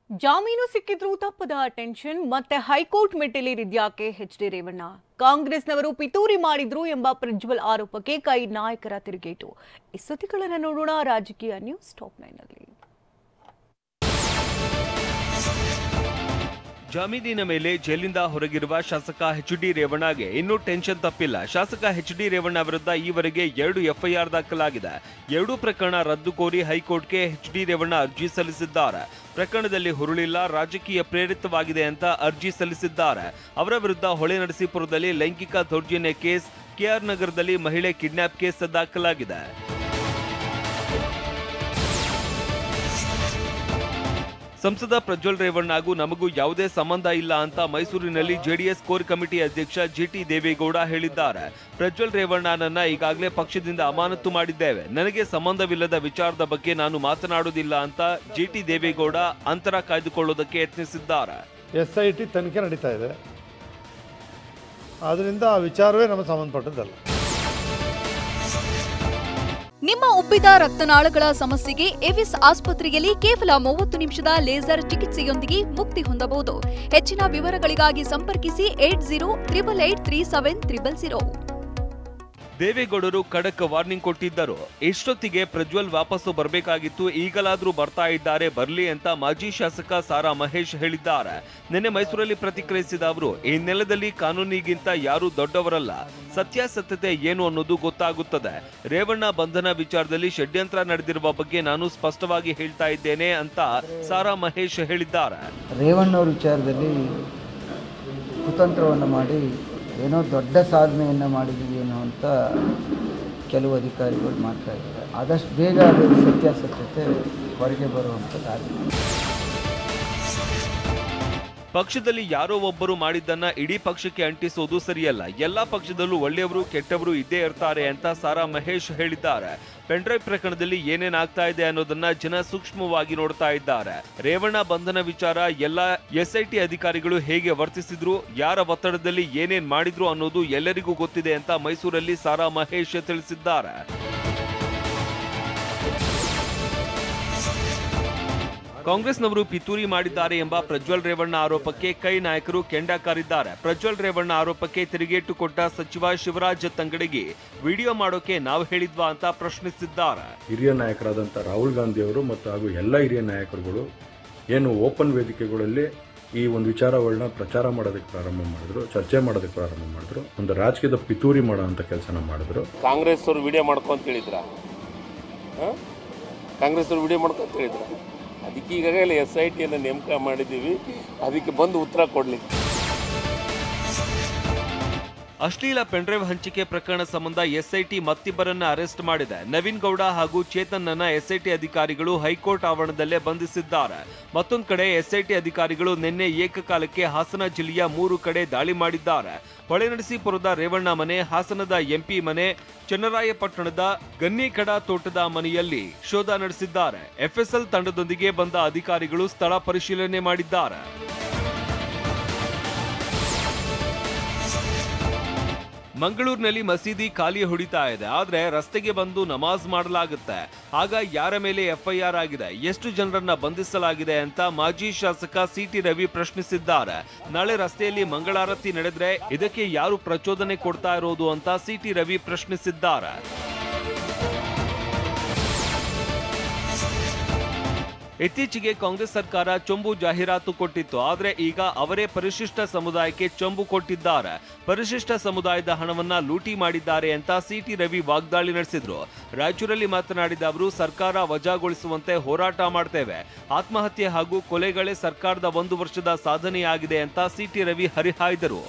ಜಾಮೀನು ಸಿಕ್ಕಿದ್ರೂ ತಪ್ಪದ ಟೆನ್ಷನ್ ಮತ್ತೆ ಹೈಕೋರ್ಟ್ ಮೆಟ್ಟಿಲೇರಿದ್ಯಾಕೆ ಎಚ್ ಡಿ ರೇವಣ್ಣ ಕಾಂಗ್ರೆಸ್ನವರು ಪಿತೂರಿ ಮಾಡಿದ್ರು ಎಂಬ ಪ್ರಜ್ವಲ್ ಆರೋಪಕ್ಕೆ ಕೈ ನಾಯಕರ ತಿರುಗೇಟು. ಈ ಸುದ್ದಿಗಳನ್ನು ನೋಡೋಣ ರಾಜಕೀಯ ನ್ಯೂಸ್ ಟಾಪ್ 9 ನಲ್ಲಿ. ಜಾಮೀನಿನ ಮೇಲೆ ಜೈಲಿಂದ ಹೊರಗಿರುವ ಶಾಸಕ ಎಚ್ ಡಿ ರೇವಣ್ಣಗೆ ಇನ್ನೂ ಟೆನ್ಷನ್ ತಪ್ಪಿಲ್ಲ. ಶಾಸಕ ಎಚ್ ಡಿ ರೇವಣ್ಣ ವಿರುದ್ಧ ಈವರೆಗೆ 2 ಎಫ್ಐಆರ್ ದಾಖಲಾಗಿದೆ. 2 ಪ್ರಕರಣ ರದ್ದು ಕೋರಿ ಹೈಕೋರ್ಟ್ಗೆ ಎಚ್ ಡಿ ರೇವಣ್ಣ ಅರ್ಜಿ ಸಲ್ಲಿಸಿದ್ದಾರೆ. ಪ್ರಕರಣದಲ್ಲಿ ಹುರುಳಿಲ್ಲ, ರಾಜಕೀಯ ಪ್ರೇರಿತವಾಗಿದೆ ಅಂತ ಅರ್ಜಿ ಸಲ್ಲಿಸಿದ್ದಾರೆ. ಅವರ ವಿರುದ್ಧ ಹೊಳೆನರಸೀಪುರದಲ್ಲಿ ಲೈಂಗಿಕ ದೌರ್ಜನ್ಯ ಕೇಸ್, ಕೆಆರ್ ನಗರದಲ್ಲಿ ಮಹಿಳೆ ಕಿಡ್ನಾಪ್ ಕೇಸ್ ದಾಖಲಾಗಿದೆ. ಸಂಸದ ಪ್ರಜ್ವಲ್ ರೇವಣ್ಣಗೂ ನಮಗೂ ಯಾವುದೇ ಸಂಬಂಧ ಇಲ್ಲ ಅಂತ ಮೈಸೂರಿನಲ್ಲಿ ಜೆಡಿಎಸ್ ಕೋರ್ ಕಮಿಟಿ ಅಧ್ಯಕ್ಷ ಜಿಟಿ ದೇವೇಗೌಡ ಹೇಳಿದ್ದಾರೆ. ಪ್ರಜ್ವಲ್ ರೇವಣ್ಣನನ್ನ ಈಗಾಗಲೇ ಪಕ್ಷದಿಂದ ಅಮಾನತು ಮಾಡಿದ್ದೇವೆ, ನನಗೆ ಸಂಬಂಧವಿಲ್ಲದ ವಿಚಾರದ ಬಗ್ಗೆ ನಾನು ಮಾತನಾಡುವುದಿಲ್ಲ ಅಂತ ಜಿಟಿ ದೇವೇಗೌಡ ಅಂತರ ಕಾಯ್ದುಕೊಳ್ಳುವುದಕ್ಕೆ ಯತ್ನಿಸಿದ್ದಾರೆ. SIT ತನಿಖೆ ನಡೀತಾ ಇದೆ, ಆದ್ರಿಂದ ಆ ವಿಚಾರವೇ ನಮಗೆ ಸಂಬಂಧಪಟ್ಟದ್ದಲ್ಲ. ನಿಮ್ಮ ಉಬ್ಬಿದ ರಕ್ತನಾಳಗಳ ಸಮಸ್ಯೆಗೆ ಎವಿಸ್ ಆಸ್ಪತ್ರೆಯಲ್ಲಿ ಕೇವಲ 30 ನಿಮಿಷದ ಲೇಸರ್ ಚಿಕಿತ್ಸೆಯೊಂದಿಗೆ ಮುಕ್ತಿ ಹೊಂದಬಹುದು. ಹೆಚ್ಚಿನ ವಿವರಗಳಿಗಾಗಿ ಸಂಪರ್ಕಿಸಿ 8088837300. ದೇವೇಗೌಡರು ಖಡಕ್ ವಾರ್ನಿಂಗ್ ಕೊಟ್ಟಿದ್ದರು. ಇಷ್ಟೊತ್ತಿಗೆ ಪ್ರಜ್ವಲ್ ವಾಪಸ್ಸು ಬರಬೇಕಾಗಿತ್ತು, ಈಗಲಾದ್ರೂ ಬರ್ತಾ ಇದ್ದಾರೆ, ಬರ್ಲಿ ಅಂತ ಮಾಜಿ ಶಾಸಕ ಸಾರಾ ಮಹೇಶ್ ಹೇಳಿದ್ದಾರೆ. ನಿನ್ನೆ ಮೈಸೂರಲ್ಲಿ ಪ್ರತಿಕ್ರಿಯಿಸಿದ ಅವರು, ಈ ನೆಲದಲ್ಲಿ ಕಾನೂನಿಗಿಂತ ಯಾರೂ ದೊಡ್ಡವರಲ್ಲ, ಸತ್ಯಾಸತ್ಯತೆ ಏನು ಅನ್ನೋದು ಗೊತ್ತಾಗುತ್ತದೆ. ರೇವಣ್ಣ ಬಂಧನ ವಿಚಾರದಲ್ಲಿ ಷಡ್ಯಂತ್ರ ನಡೆದಿರುವ ಬಗ್ಗೆ ನಾನು ಸ್ಪಷ್ಟವಾಗಿ ಹೇಳ್ತಾ ಇದ್ದೇನೆ ಅಂತ ಸಾರಾ ಮಹೇಶ್ ಹೇಳಿದ್ದಾರೆ. ರೇವಣ್ಣ ಅವರ ವಿಚಾರದಲ್ಲಿ ಕುತಂತ್ರವನ್ನು ಮಾಡಿ ಏನೋ ದೊಡ್ಡ ಸಾಧನೆಯನ್ನು ಮಾಡಿದ್ದೀವಿ ಏನೋ ಅಂತ ಕೆಲವು ಅಧಿಕಾರಿಗಳು ಮಾಡ್ತಾ ಇದ್ದಾರೆ. ಆದಷ್ಟು ಬೇಗ ಅದರ ಸತ್ಯಾಸತ್ಯತೆ ಹೊರಗೆ ಬರುವಂಥದ್ದಾಗಿದೆ. ಪಕ್ಷದಲ್ಲಿ ಯಾರೋ ಒಬ್ಬರು ಮಾಡಿದ್ದನ್ನ ಇಡೀ ಪಕ್ಷಕ್ಕೆ ಅಂಟಿಸೋದು ಸರಿಯಲ್ಲ. ಎಲ್ಲಾ ಪಕ್ಷದಲ್ಲೂ ಒಳ್ಳೆಯವರು ಕೆಟ್ಟವರು ಇದ್ದೇ ಇರ್ತಾರೆ ಅಂತ ಸಾರಾ ಮಹೇಶ್ ಹೇಳಿದ್ದಾರೆ. ಪೆನ್ಡ್ರೈವ್ ಪ್ರಕರಣದಲ್ಲಿ ಏನೇನಾಗ್ತಾ ಇದೆ ಅನ್ನೋದನ್ನ ಜನ ಸೂಕ್ಷ್ಮವಾಗಿ ನೋಡ್ತಾ ಇದ್ದಾರೆ. ರೇವಣ್ಣ ಬಂಧನ ವಿಚಾರ ಎಲ್ಲ SIT ಅಧಿಕಾರಿಗಳು ಹೇಗೆ ವರ್ತಿಸಿದ್ರು, ಯಾರ ಒತ್ತಡದಲ್ಲಿ ಏನೇನ್ ಮಾಡಿದ್ರು ಅನ್ನೋದು ಎಲ್ಲರಿಗೂ ಗೊತ್ತಿದೆ ಅಂತ ಮೈಸೂರಲ್ಲಿ ಸಾರಾ ಮಹೇಶ್ ತಿಳಿಸಿದ್ದಾರೆ. ಕಾಂಗ್ರೆಸ್ನವರು ಪಿತೂರಿ ಮಾಡಿದ್ದಾರೆ ಎಂಬ ಪ್ರಜ್ವಲ್ ರೇವಣ್ಣ ಆರೋಪಕ್ಕೆ ಕೈ ನಾಯಕರು ಕೆಂಡ ಕಾರಿದ್ದಾರೆ. ಪ್ರಜ್ವಲ್ ರೇವಣ್ಣ ಆರೋಪಕ್ಕೆ ತಿರುಗೇಟು ಕೊಟ್ಟ ಸಚಿವ ಶಿವರಾಜ್ ತಂಗಡಗಿ ವಿಡಿಯೋ ಮಾಡೋಕೆ ನಾವು ಹೇಳಿದ್ವಾ ಅಂತ ಪ್ರಶ್ನಿಸಿದ್ದಾರೆ. ಹಿರಿಯ ನಾಯಕರಾದಂಥ ರಾಹುಲ್ ಗಾಂಧಿ ಅವರು ಮತ್ತು ಹಾಗೂ ಎಲ್ಲ ಹಿರಿಯ ನಾಯಕರುಗಳು ಏನು ಓಪನ್ ವೇದಿಕೆಗಳಲ್ಲಿ ಈ ಒಂದು ವಿಚಾರಗಳನ್ನ ಪ್ರಚಾರ ಮಾಡೋದಕ್ಕೆ ಪ್ರಾರಂಭ ಮಾಡಿದ್ರು, ಚರ್ಚೆ ಮಾಡೋದಕ್ಕೆ ಪ್ರಾರಂಭ ಮಾಡಿದ್ರು, ಒಂದು ರಾಜಕೀಯದ ಪಿತೂರಿ ಮಾಡೋ ಅಂತ ಕೆಲಸನ ಮಾಡಿದ್ರು. ಕಾಂಗ್ರೆಸ್ ಅವರು ವಿಡಿಯೋ ಮಾಡ್ಕೊಂತ ಹೇಳಿದ್ರ, ಕಾಂಗ್ರೆಸ್ ಅವರು ವಿಡಿಯೋ ಮಾಡ್ಕೊಂತ ಹೇಳಿದ್ರ, ಅದಕ್ಕೆ ಈಗಾಗಲೇ SIT ನೇಮಕ ಮಾಡಿದ್ದೀವಿ, ಅದಕ್ಕೆ ಬಂದು ಉತ್ತರ ಕೊಡಲಿ. ಅಶ್ಲೀಲ ಪೆನ್ಡ್ರೈವ್ ಹಂಚಿಕೆ ಪ್ರಕರಣ ಸಂಬಂಧ SIT ಮತ್ತಿಬ್ಬರನ್ನ ಅರೆಸ್ಟ್ ಮಾಡಿದೆ. ನವೀನ್ ಗೌಡ ಹಾಗೂ ಚೇತನ್ ಅನ್ನ SIT ಅಧಿಕಾರಿಗಳು ಹೈಕೋರ್ಟ್ ಆವರಣದಲ್ಲೇ ಬಂಧಿಸಿದ್ದಾರೆ. ಮತ್ತೊಂದು ಕಡೆ SIT ಅಧಿಕಾರಿಗಳು ನಿನ್ನೆ ಏಕಕಾಲಕ್ಕೆ ಹಾಸನ ಜಿಲ್ಲೆಯ 3 ಕಡೆ ದಾಳಿ ಮಾಡಿದ್ದಾರೆ. ಹೊಳೆನರಸೀಪುರದ ರೇವಣ್ಣ ಮನೆ, ಹಾಸನದ MP ಮನೆ, ಚನ್ನರಾಯಪಟ್ಟಣದ ಗನ್ನಿಕಡ ತೋಟದ ಮನೆಯಲ್ಲಿ ಶೋಧ ನಡೆಸಿದ್ದಾರೆ. FSL ತಂಡದೊಂದಿಗೆ ಬಂದ ಅಧಿಕಾರಿಗಳು ಸ್ಥಳ ಪರಿಶೀಲನೆ ಮಾಡಿದ್ದಾರೆ. ಮಂಗಳೂರಿನಲ್ಲಿ ಮಸೀದಿ ಖಾಲಿ ಹೊಡಿತಾ ಇದೆ, ಆದ್ರೆ ರಸ್ತೆಗೆ ಬಂದು ನಮಾಜ್ ಮಾಡಲಾಗುತ್ತೆ. ಆಗ ಯಾರ ಮೇಲೆ FIR ಆಗಿದೆ, ಎಷ್ಟು ಜನರನ್ನ ಬಂಧಿಸಲಾಗಿದೆ ಅಂತ ಮಾಜಿ ಶಾಸಕ CT ರವಿ ಪ್ರಶ್ನಿಸಿದ್ದಾರೆ. ನಾಳೆ ರಸ್ತೆಯಲ್ಲಿ ಮಂಗಳಾರತಿ ನಡೆದ್ರೆ ಇದಕ್ಕೆ ಯಾರು ಪ್ರಚೋದನೆ ಕೊಡ್ತಾ ಇರೋದು ಅಂತ CT ರವಿ ಪ್ರಶ್ನಿಸಿದ್ದಾರೆ. ಇತ್ತೀಚೆಗೆ ಕಾಂಗ್ರೆಸ್ ಸರ್ಕಾರ ಚೊಂಬು ಜಾಹೀರಾತು ಕೊಟ್ಟಿತ್ತು, ಆದ್ರೆ ಈಗ ಅವರೇ ಪರಿಶಿಷ್ಟ ಸಮುದಾಯಕ್ಕೆ ಚೊಂಬು ಕೊಟ್ಟಿದ್ದಾರೆ. ಪರಿಶಿಷ್ಟ ಸಮುದಾಯದ ಹಣವನ್ನ ಲೂಟಿ ಮಾಡಿದ್ದಾರೆ ಅಂತ CT ರವಿ ವಾಗ್ದಾಳಿ ನಡೆಸಿದ್ರು. ರಾಯಚೂರಲ್ಲಿ ಮಾತನಾಡಿದ ಅವರು, ಸರ್ಕಾರ ವಜಾಗೊಳಿಸುವಂತೆ ಹೋರಾಟ ಮಾಡ್ತೇವೆ, ಆತ್ಮಹತ್ಯೆ ಹಾಗೂ ಕೊಲೆಗಳೇ ಸರ್ಕಾರದ 1 ವರ್ಷದ ಸಾಧನೆಯಾಗಿದೆ ಅಂತ CT ರವಿ ಹರಿಹಾಯ್ದರು.